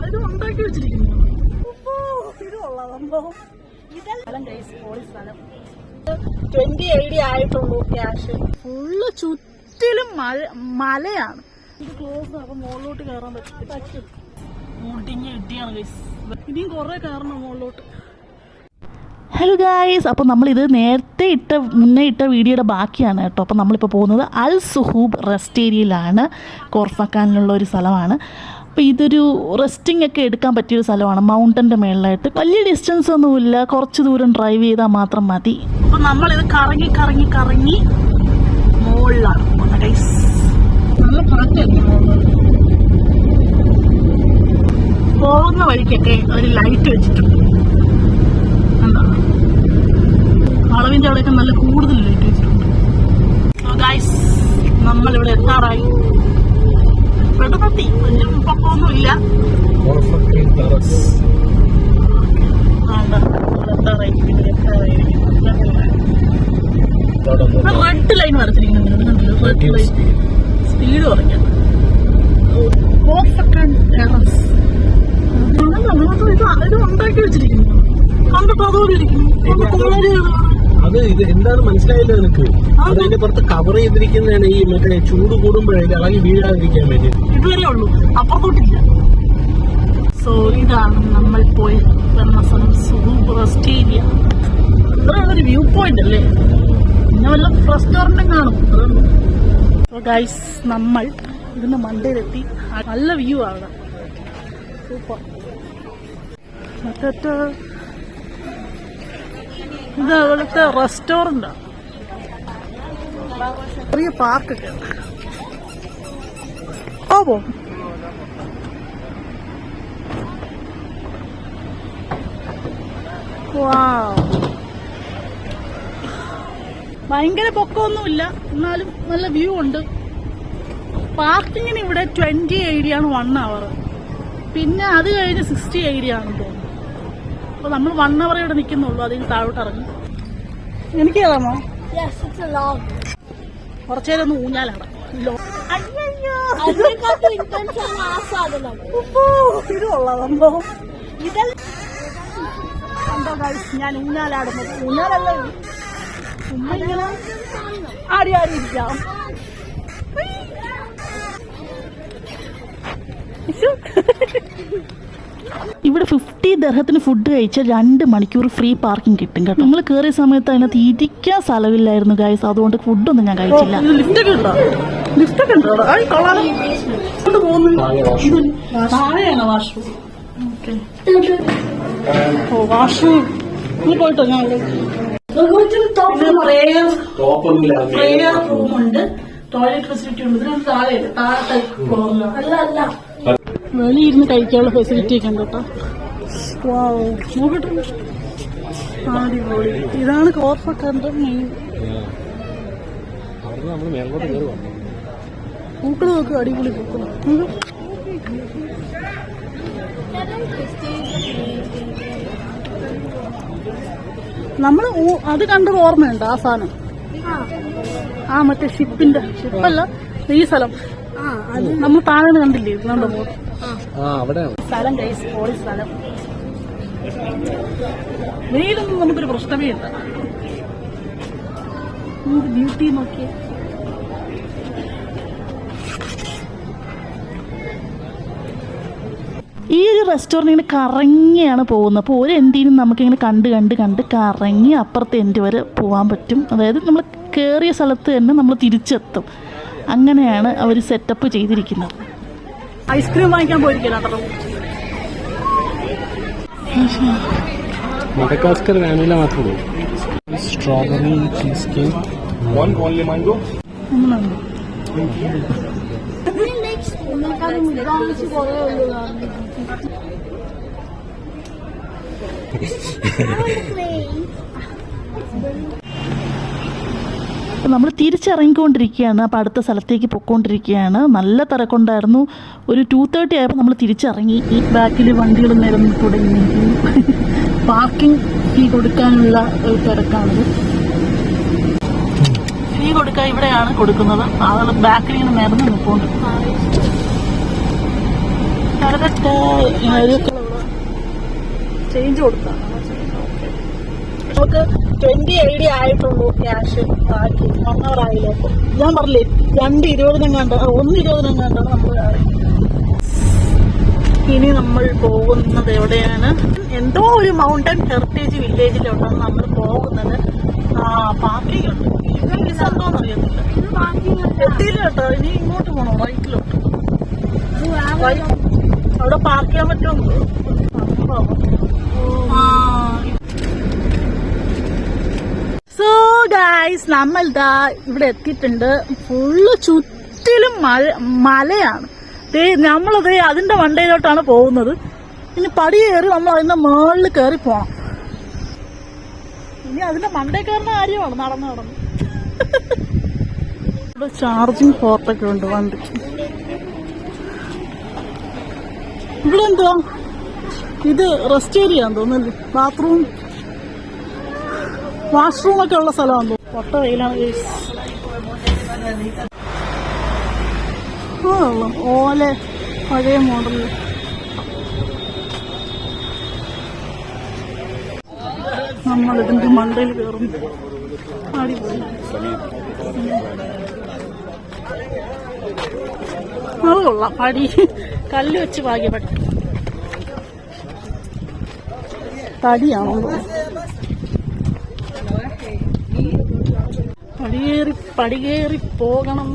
ഇത് ഉണ്ടാക്കി വെച്ചിരിക്കുന്നു. ഇത് കൊള്ളാം സംഭവം. സ്ഥലം ഗൈസ്, പോളി സ്ഥലം. 20 ആയിട്ടുള്ളൂ ക്യാഷ്. ഫുള്ള് ചുറ്റിലും മലയാണ്. ഇത് ക്ലോസ്. അപ്പൊ മുകളിലോട്ട് കയറാൻ പറ്റും. മുടിഞ്ഞ് കിട്ടിയാണ് ഗൈസ്. ഇനിയും കുറെ കയറണം മുകളിലോട്ട്. ഹലോ ഗായ്സ്, അപ്പോൾ നമ്മളിത് മുന്നേ ഇട്ട വീഡിയോയുടെ ബാക്കിയാണ് കേട്ടോ. അപ്പോൾ നമ്മളിപ്പോൾ പോകുന്നത് അൽ സുഹൂബ് റെസ്റ്റ് ഏരിയയിലാണ്. കോർഫക്കാനിലുള്ള ഒരു സ്ഥലമാണ്. അപ്പോൾ ഇതൊരു റെസ്റ്റിംഗ് ഒക്കെ എടുക്കാൻ പറ്റിയൊരു സ്ഥലമാണ്. മൗണ്ടൻ്റെ മേളിലായിട്ട് വലിയ ഡിസ്റ്റൻസ് ഒന്നുമില്ല, കുറച്ച് ദൂരം ഡ്രൈവ് ചെയ്താൽ മാത്രം മതി. അപ്പോൾ നമ്മളിത് കറങ്ങി കറങ്ങി കറങ്ങി മുകളിലാണ് പോകുന്നത് ഗൈസ്. നല്ല കാറ്റായിരിക്കും. പോകുന്ന വഴിക്കൊക്കെ ഒരു ലൈറ്റ് വെച്ചിട്ടുണ്ട്. അളവിൻ്റെ അവിടെയൊക്കെ നല്ല കൂടുതൽ ലൈറ്റ് വെച്ചിട്ടുണ്ട്. ഗൈസ്, നമ്മളിവിടെ എത്താറായി. പെട്ടെന്നെത്തി. വലിയ പൊക്കമൊന്നുമില്ല. റെഡ് ലൈൻ വരച്ചിരിക്കുന്നുണ്ട്. റെഡ് ലൈൻ സ്പീഡ് കുറയ്ക്കാം. ഇത് ഉണ്ടാക്കി വെച്ചിരിക്കുന്നു. കണ്ടിട്ട് അതോടെ ഇരിക്കുന്നു. ഇത് എന്താണ് മനസ്സിലായില്ല നിനക്ക്? അതിന്റെ പുറത്ത് കവർ ചെയ്തിരിക്കുന്നതാണ് ഈ മറ്റേ ചൂട് കൂടുമ്പോഴേ ഇളകി വീഴാതിരിക്കാൻ വേണ്ടി. ഇതുവരെ ഉള്ളൂ, അപ്പുറത്തോട്ടില്ല. സോ ഇതാണ് നമ്മൾ പോയി വന്ന സ്ഥലം, സുഹൂബ് റെസ്റ്റ് ഏരിയ. ഇത്രയുള്ളൊരു വ്യൂ പോയിന്റ് അല്ലേ. പിന്നെ വല്ല റെസ്റ്റോറന്റും കാണും. സോ ഗൈസ്, നമ്മൾ ഇതിന്റെ മണ്ടയിലെത്തി. നല്ല വ്യൂ ആണ്. സൂപ്പർ. മറ്റേ ഇത് അവിടുത്തെ റെസ്റ്റോറൻ്റാണ്. ചെറിയ പാർക്കൊക്കെ ഓ. ഭയങ്കര പൊക്കമൊന്നുമില്ല, എന്നാലും നല്ല വ്യൂ ഉണ്ട്. പാർക്കിങ്ങിന് ഇവിടെ 20 ആണ് 1 hour. പിന്നെ അത് കഴിഞ്ഞ് 60 ആണെന്ന് തോന്നുന്നു. അപ്പൊ നമ്മൾ 1 hour ഇവിടെ നിൽക്കുന്നുള്ളൂ. അതിന് താഴോട്ട് ഇറങ്ങി. എനിക്ക് കയറാമോ? കുറച്ചേരം ഒന്ന് ഊഞ്ഞാലാണ്. ഇത് കൊള്ളാം സംഭവം. എന്താ ഞാൻ ഊഞ്ഞാലാടുമ്പോ ഊഞ്ഞാലല്ല, ചുമ്മാ ഇങ്ങനെ ആടി ഇരിക്കാം. ഇവിടെ 50 ദിർഹത്തിന് ഫുഡ് കഴിച്ചാൽ 2 മണിക്കൂർ ഫ്രീ പാർക്കിംഗ് കിട്ടും കേട്ടോ. നമ്മൾ കയറിയ സമയത്ത് അതിനകത്ത് ഇരിക്കാൻ സ്ഥലമില്ലായിരുന്നു ഗൈസ്. അതുകൊണ്ട് ഫുഡൊന്നും ഞാൻ കഴിച്ചില്ല. വാഷ്റൂം പോയിട്ടോ. ഞാൻ പ്രേയർ റൂമുണ്ട്, ടോയ്ലറ്റ് ഫെസിലിറ്റി ഉണ്ട്. ഇതിന് താഴത്തെ ഫ്ലോറിലാണ്. വെളിയിരുന്ന് കഴിക്കാനുള്ള ഫെസിലിറ്റി ഒക്കെ ഉണ്ട് കേട്ടോ. നോക്കട്ടെ, അടിപൊളി. ഇതാണ് കോർഫക്കാന്റെ മെയിൻ. പൂക്കൾ നോക്കുക, അടിപൊളി പൂക്കൾ. നമ്മൾ അത് കണ്ടത് ഓർമ്മയുണ്ട്. ആ സാധനം, മറ്റേ ഷിപ്പല്ല ഈ സ്ഥലം. അത് നമ്മൾ താഴെ കണ്ടില്ലേ? കണ്ടോ സ്ഥലം ഗൈസ്, പോളി സ്ഥലം. വെയിലൊന്നും നമുക്കൊരു പ്രശ്നമേ ഇല്ല. ബ്യൂട്ടി നോക്കിയേ. ഈ ഒരു റെസ്റ്റോറൻറ്റ് ഇങ്ങനെ കറങ്ങിയാണ് പോകുന്നത്. അപ്പോൾ ഒരു എൻഡിനും നമുക്കിങ്ങനെ കണ്ട് കറങ്ങി അപ്പുറത്തെ എൻഡ് വരെ പോകാൻ പറ്റും. അതായത് നമ്മൾ കയറിയ സ്ഥലത്ത് തന്നെ നമ്മൾ തിരിച്ചെത്തും. അങ്ങനെയാണ് അവർ സെറ്റപ്പ് ചെയ്തിരിക്കുന്നത്. ഐസ്ക്രീം വാങ്ങിക്കാൻ പോയിരിക്കണം. മഡഗാസ്കർ വാനില മാത്രമേ. Strawberry cheese cake, one only mango. നമ്മൾ തിരിച്ചിറങ്ങിക്കൊണ്ടിരിക്കുകയാണ്. അപ്പോൾ അടുത്ത സ്ഥലത്തേക്ക് പൊയ്ക്കൊണ്ടിരിക്കുകയാണ്. നല്ല തിരക്കുണ്ടായിരുന്നു. ഒരു 2:30 ആയപ്പോൾ നമ്മൾ തിരിച്ചിറങ്ങി. ഈ ബാക്കിൽ വണ്ടികൾ നിരന്ന് തുടങ്ങി. പാർക്കിംഗ് ഫീ കൊടുക്കാനുള്ള ഒരു തിരക്കാണിത്. ഫീ കൊടുക്കാൻ ഇവിടെയാണ് കൊടുക്കുന്നത്. ആളുകൾ ബാക്കിൽ ഇങ്ങനെ നിരന്ന് നിൽപ്പുണ്ട്. ചേഞ്ച് കൊടുക്കാം. നമുക്ക് 20 AD ആയിട്ടുള്ളൂ ക്യാഷ് ബാക്കി 1 hour ആയില്ലേ. അപ്പോൾ ഞാൻ പറഞ്ഞില്ലേ 2:20 കണ്ടാണ് 1:20 കണ്ടാണ് നമ്മൾ കാര്യം. ഇനി നമ്മൾ പോകുന്നത് എവിടെയാണ്? എന്തോ ഒരു മൗണ്ടൻ ഹെറിറ്റേജ് വില്ലേജിലോട്ടാണ് നമ്മൾ പോകുന്നത്. പാർക്കിംഗ് ഉണ്ട്. എന്തോന്ന് അറിയത്തില്ല. എത്തിയില്ല കേട്ടോ. ഇനി ഇങ്ങോട്ട് പോകണം, റൈറ്റിലോട്ട്. അവിടെ പാർക്ക് ചെയ്യാൻ പറ്റുമോ? സോ ഗൈസ്, നമ്മൾ ദാ ഇവിടെ എത്തിയിട്ടുണ്ട്. ഫുള്ള് ചുറ്റിലും മലയാണ്. നമ്മളത് അതിന്റെ മണ്ടയിലോട്ടാണ് പോകുന്നത്. ഇനി പടി കയറി നമ്മൾ അതിന്റെ മുകളിൽ കയറി പോണം. ഇനി അതിന്റെ മണ്ടയിൽ കയറുന്ന കാര്യമാണ് നടന്ന്. ഇവിടെ ചാർജിങ് പോർട്ടൊക്കെ ഉണ്ട് വണ്ടി. ഇവിടെ എന്തുവാ ഇത്? റെസ്റ്റ് ഏരിയ ആണെന്ന് തോന്നുന്നല്ലേ. ബാത്റൂം വാഷ്റൂം ഒക്കെ ഉള്ള സ്ഥലമാണെന്ന് തോന്നുന്നു. പൊട്ട വെയിലാണ്. ഓല പഴയ മോഡല്. നമ്മളിതിന്റെ മണ്ടയിൽ കയറും. അടിപൊളി. അത് കൊള്ളാം. പടി കല്ല് വെച്ച് പാകിയ പടി. തടിയാണോ? പടികേറി പോകണം.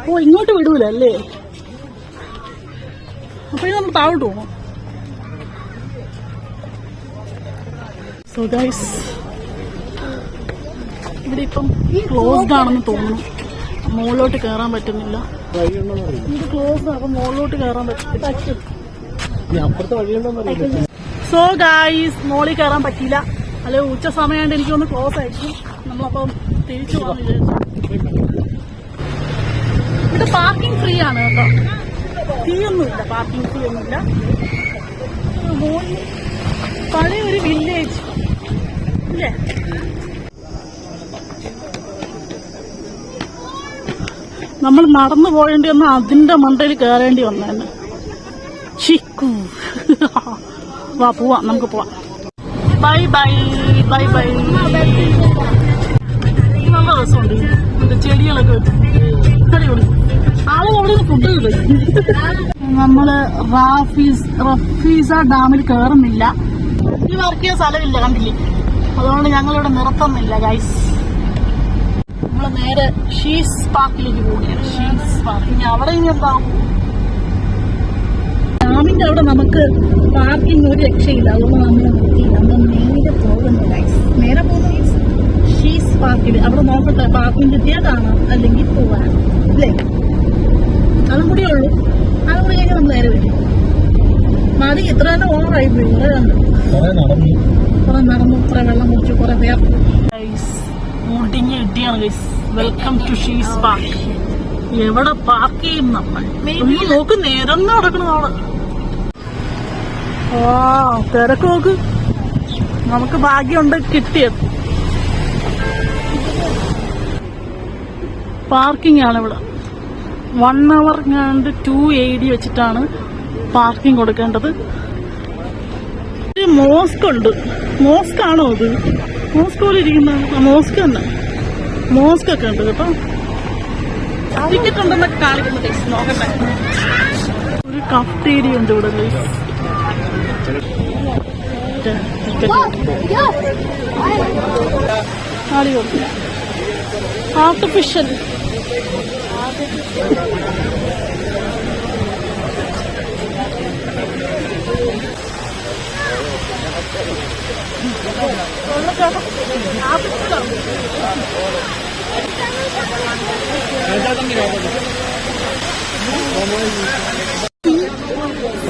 ഓ, ഇങ്ങോട്ട് വിടൂല അല്ലേ? അപ്പൊ നമ്മൾ താഴോട്ട് പോകണം. സോ ഗൈസ്, ഇവിടെ ഇപ്പം ക്ലോസ്ഡ് ആണെന്ന് തോന്നുന്നു. മുകളിലോട്ട് കയറാൻ പറ്റുന്നില്ല. ഇത് ക്ലോസ്ഡ്. അപ്പൊ മുകളിലോട്ട് കയറാൻ പറ്റും. സോ ഗൈസ്, മോളിൽ കയറാൻ പറ്റിയില്ല. അല്ലെ ഉച്ച സമയമായിട്ട് എനിക്കൊന്ന് ക്ലോസ് ആയിരിക്കും. നമ്മളപ്പം തിരിച്ചു പോകാൻ വിചാരിച്ചു. ഇത് പാർക്കിംഗ് ഫ്രീ ആണ് കേട്ടോ. ഫീ ഒന്നുമില്ല. പാർക്കിംഗ് ഫീ ഒന്നുമില്ല. പഴയ ഒരു വില്ലേജ് ഇല്ലേ? നമ്മൾ നടന്നു പോയേണ്ടി വന്ന അതിന്റെ മണ്ടയിൽ കയറേണ്ടി വന്നേന്ന്. ചിക്കു വാ, പോവാം. നമുക്ക് പോവാം. Bye bye bye bye. നല്ല രസമുണ്ട്. ഇതിന്റെ ചെടികളൊക്കെ വെച്ച് അടിപൊളി. ആളുകൾ അവിടെ നിന്ന് ഫുഡ് കിട്ടും. നമ്മള് റഫീസ ഡാമിൽ കയറുന്നില്ല. ഈ വർക്ക് ചെയ്യാൻ സ്ഥലമില്ല, കണ്ടില്ലേ? അതുകൊണ്ട് ഞങ്ങളിവിടെ നിർത്തുന്നില്ല ഗൈസ്. നമ്മള് നേരെ ഷീസ് പാർക്കിലേക്ക് പോവുകയാണ്. She's park. ഇനി അവിടെ ഇനി എന്താവും? ഡാമിന്റെ അവിടെ നമുക്ക് പാർക്കിംഗ് ഒരു രക്ഷയില്ല. അതുകൊണ്ട് നമ്മൾ നിർത്തിയില്ല. നമ്മൾ നേരെ പോകുന്നു ഗൈസ്. നേരെ പോകുന്ന മീൻസ് ഷീസ് പാർക്കിൽ. അവിടെ നോക്കട്ടെ, പാർക്കിംഗ് കിട്ടിയാൽ കാണാം, അല്ലെങ്കിൽ പോവാൻ അല്ലേ? അതും കൂടിയേ ഉള്ളൂ. അതും കൂടി കഴിഞ്ഞാൽ നമ്മൾ നേരെ വരും. മതി. ഇത്ര തന്നെ ഓവറായി പോയി. കുറെ നടന്നു, കുറെ വെള്ളം കുടിച്ചു, കുറെ വേർന്നു. മുടിഞ്ഞ് കിട്ടിയാണ് ഗൈസ്. വെൽക്കം ടു ഷീസ് പാർക്ക്. എവിടെ പാർക്ക് ചെയ്യും നമ്മൾ? നോക്ക്, നേരൊന്നും നടക്കണം അവിടെ. തിരക്ക് നോക്ക്. നമുക്ക് ഭാഗ്യമുണ്ട്, കിട്ടിയത്. പാർക്കിംഗ് ആണ് ഇവിടെ. 1 hour 2 AD വെച്ചിട്ടാണ് പാർക്കിംഗ് കൊടുക്കേണ്ടത്. മോസ്ക് ഉണ്ട്. മോസ്ക് ആണോ ഇത്? മോസ്ക് പോലെ ഇരിക്കുന്ന മോസ്ക് തന്നെ. മോസ്ക് ഒക്കെ ഉണ്ട് കേട്ടോ. ടിക്കറ്റ് ഉണ്ടെന്നൊക്കെ കാണിക്കുന്ന ടേസ്റ്റ് നോക്കട്ടെ. ഒരു കഫ്റ്റേരിയ ഉണ്ട് ഇവിടെ. അടിപൊളി. ആർട്ടിഫിഷ്യൽ.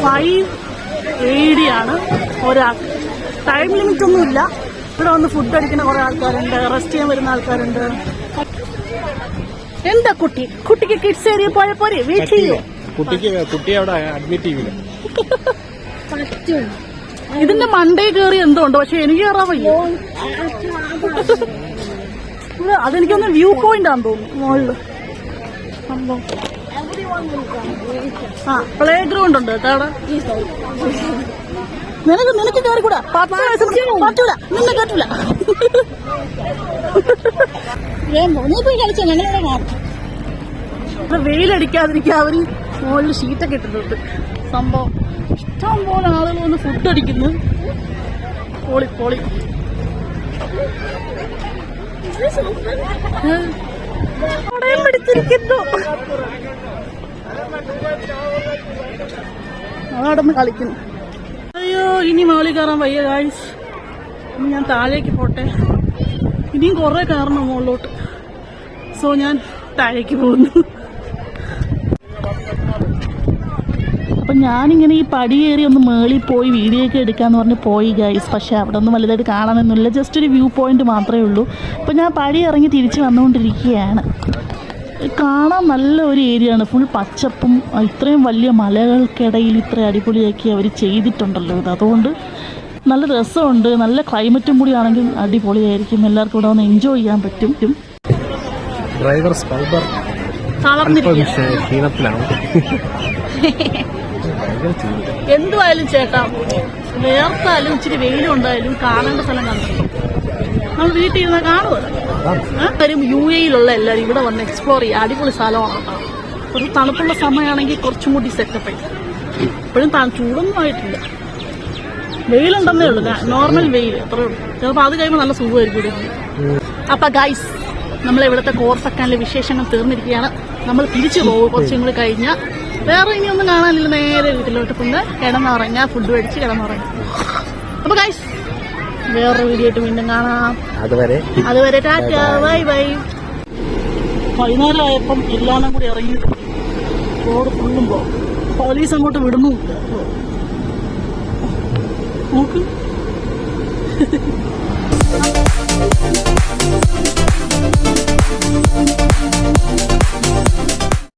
$5 ആണ് ഒരാൾക്ക്. ടൈം ലിമിറ്റ് ഒന്നുമില്ല. ഇവിടെ വന്ന് ഫുഡ് അടിക്കുന്ന കുറെ ആൾക്കാരുണ്ട്, റെസ്റ്റ് ചെയ്യാൻ വരുന്ന ആൾക്കാരുണ്ട്. എന്താ കുട്ടിക്ക് കിഡ്സ് ഏരിയ പോയ പോരെ? വീട്ടിൽ കുട്ടി അവിടെ അഡ്മിറ്റ് ചെയ്യില്ല. ഇതിന്റെ മണ്ടേ കയറി എന്തോ ഉണ്ട്, പക്ഷെ എനിക്ക് കയറാൻ വയ്യ. അതെനിക്കൊന്ന് വ്യൂ പോയിന്റ് ആണെന്ന് തോന്നുന്നു. മുകളില് ആ പ്ലേ ഗ്രൗണ്ട് ഉണ്ട് കേട്ടോ അവിടെ. നിനക്ക് കയറി കൂടാ, പറ്റൂല, നിന്നെ കേട്ടില്ല. നീ പോയി കളിച്ചോ, ഞങ്ങളിവിടെ മാറും. ഇവിടെ വെയിലടിക്കാതിരിക്കാൻ അവര് മുകളിൽ ഷീറ്റൊക്കെ ഇട്ടിട്ടുണ്ട്. സംഭവം ഇഷ്ടം പോലെ ആളുകൾ വന്ന് ഫുഡ് അടിക്കുന്നു. പൊളി പൊളി. പടയം പിടിച്ചിരിക്കുന്നു. അതടന്ന് കളിക്കുന്നു. അയ്യോ, ഇനി മുകളിൽ കയറാൻ വയ്യ ഗായ്സ്. ഇനി ഞാൻ താഴേക്ക് പോട്ടെ. ഇനിയും കുറെ കയറണം മുകളിലോട്ട്. സോ ഞാൻ താഴേക്ക് പോകുന്നു. അപ്പം ഞാനിങ്ങനെ ഈ പടി കയറി ഒന്ന് മേളിൽ പോയി വീഡിയോ ഒക്കെ എടുക്കാമെന്ന് പറഞ്ഞ് പോയി ഗൈസ്. പക്ഷേ അവിടെ ഒന്നും വലുതായിട്ട് കാണാനൊന്നുമില്ല, ജസ്റ്റ് ഒരു വ്യൂ പോയിന്റ് മാത്രമേ ഉള്ളൂ. അപ്പം ഞാൻ പടി ഇറങ്ങി തിരിച്ച് വന്നുകൊണ്ടിരിക്കുകയാണ്. കാണാൻ നല്ല ഒരു ഏരിയ ആണ്, ഫുൾ പച്ചപ്പും. ഇത്രയും വലിയ മലകൾക്കിടയിൽ ഇത്ര അടിപൊളിയാക്കി അവർ ചെയ്തിട്ടുണ്ടല്ലോ ഇത്. അതുകൊണ്ട് നല്ല രസമുണ്ട്. നല്ല ക്ലൈമറ്റും കൂടി ആണെങ്കിൽ അടിപൊളിയായിരിക്കും. എല്ലാവർക്കും ഇവിടെ ഒന്ന് എൻജോയ് ചെയ്യാൻ പറ്റും. ഡ്രൈവർ സ്പൈബർ ക്ഷീണത്തിലാണ്. എന്തുവായാലും ചേട്ടാ, വേർത്താലും ഇച്ചിരി വെയിലും ഉണ്ടായാലും കാണേണ്ട സ്ഥലം കണ്ടു. നമ്മൾ വീട്ടിൽ ഇരുന്ന് കാണുമല്ലോ. UAE-യിലുള്ള എല്ലാവരും ഇവിടെ വന്ന് എക്സ്പ്ലോർ ചെയ്യുക. അടിപൊളി സ്ഥലമാണ്. കുറച്ച് തണുപ്പുള്ള സമയമാണെങ്കിൽ കുറച്ചും കൂടി സെറ്റപ്പ് ആയി. ഇപ്പോഴും ചൂടൊന്നും ആയിട്ടില്ല, വെയിലുണ്ടെന്നേ ഉള്ളൂ, നോർമൽ വെയിൽ അത്രേ ഉള്ളൂ. ചിലപ്പോൾ അത് കഴിയുമ്പോൾ നല്ല സുഖമായിരിക്കും ഇവിടെ. അപ്പൊ ഗൈസ്, നമ്മളിവിടുത്തെ കോർഫക്കാനിലെ വിശേഷങ്ങൾ തീർന്നിരിക്കുകയാണ്. നമ്മൾ തിരിച്ചു പോകും കുറച്ചും കൂടി കഴിഞ്ഞാൽ. വേറെ ഇനിയൊന്നും കാണാനില്ല, നേരെ വീട്ടിലോട്ട് പിന്നെ കിടന്നുറങ്ങാം, ഫുഡ് മേടിച്ച് കിടന്നുറങ്ങാം. അപ്പൊ ഗൈസ്, വേറൊരു വീഡിയോ ആയിട്ട് വീണ്ടും കാണാം. അതുവരെ ടാറ്റ, ബൈ ബൈ. വൈകുന്നേരം ആയപ്പം എല്ലാവരും കൂടി ഇറങ്ങി റോഡ് ഫുള്ളും പോകും. പോലീസ് അങ്ങോട്ട് വിടുന്നു. നോക്ക്.